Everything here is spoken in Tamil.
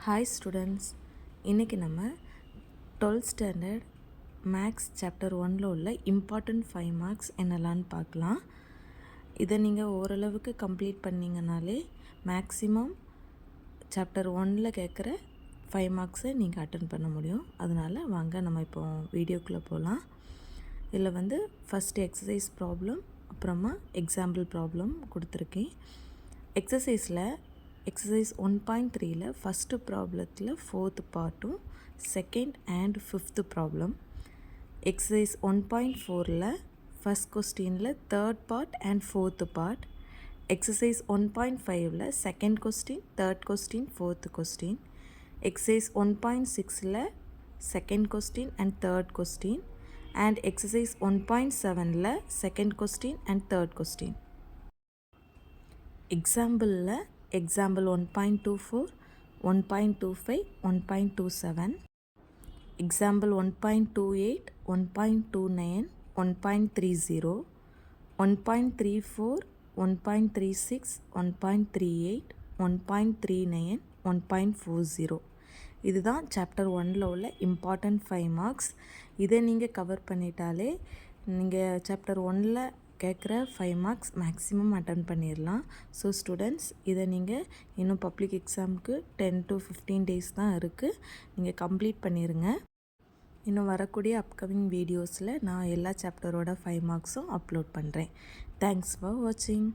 ஹாய் ஸ்டூடெண்ட்ஸ், இன்றைக்கி நம்ம 12th ஸ்டாண்டர்ட் மேக்ஸ் சாப்டர் 1ல் உள்ள இம்பார்ட்டண்ட் 5 மார்க்ஸ் என்னெல்லான்னு பார்க்கலாம். இதை நீங்கள் ஓரளவுக்கு கம்ப்ளீட் பண்ணிங்கனாலே மேக்ஸிமம் சாப்டர் 1ல் கேட்குற 5 மார்க்ஸை நீங்கள் அட்டன் பண்ண முடியும். அதனால் வாங்க நம்ம இப்போ வீடியோக்குள்ளே போகலாம். இதில் ஃபஸ்ட்டு எக்ஸசைஸ் ப்ராப்ளம், அப்புறமா எக்ஸாம்பிள் ப்ராப்ளம் கொடுத்துருக்கேன். எக்ஸசைஸ் 1.3ல ஃபஸ்ட்டு ப்ராப்ளத்தில் 4th பார்ட்டும், செகண்ட் அண்ட் 5th ப்ராப்ளம். எக்ஸசைஸ் 1.4ல் ஃபஸ்ட் கொஸ்டினில் 3rd part and 4th part. Exercise 1.5ல் second question, 3rd question, 4th question. Exercise 1.6ல் second question and 3rd question. And exercise 1.7ல் second question and 3rd question. எக்ஸாம்பிளில் எக்ஸாம்பிள் 1.24, 1.25, 1.27, எக்ஸாம்பிள் 1.28, 1.29, 1.30, 1.34, 1.36, 1.38, 1.39, 1.40. இதுதான் சாப்டர் 1ல் உள்ள இம்பார்ட்டண்ட் 5 மார்க்ஸ். இதை நீங்கள் கவர் பண்ணிட்டாலே நீங்கள் சாப்டர் 1ல் கேட்குற 5 மார்க்ஸ் மேக்ஸிமம் அட்டன் பண்ணிடலாம். ஸோ ஸ்டூடெண்ட்ஸ், இதை நீங்கள் இன்னும் பப்ளிக் எக்ஸாமுக்கு 10 to 15 days தான் இருக்குது. நீங்கள் கம்ப்ளீட் பண்ணிடுங்க. இன்னும் வரக்கூடிய அப்கமிங் வீடியோஸில் நான் எல்லா சாப்டரோட 5 மார்க்ஸும் அப்லோட் பண்ணுறேன். தேங்க்ஸ் ஃபார் வாட்சிங்.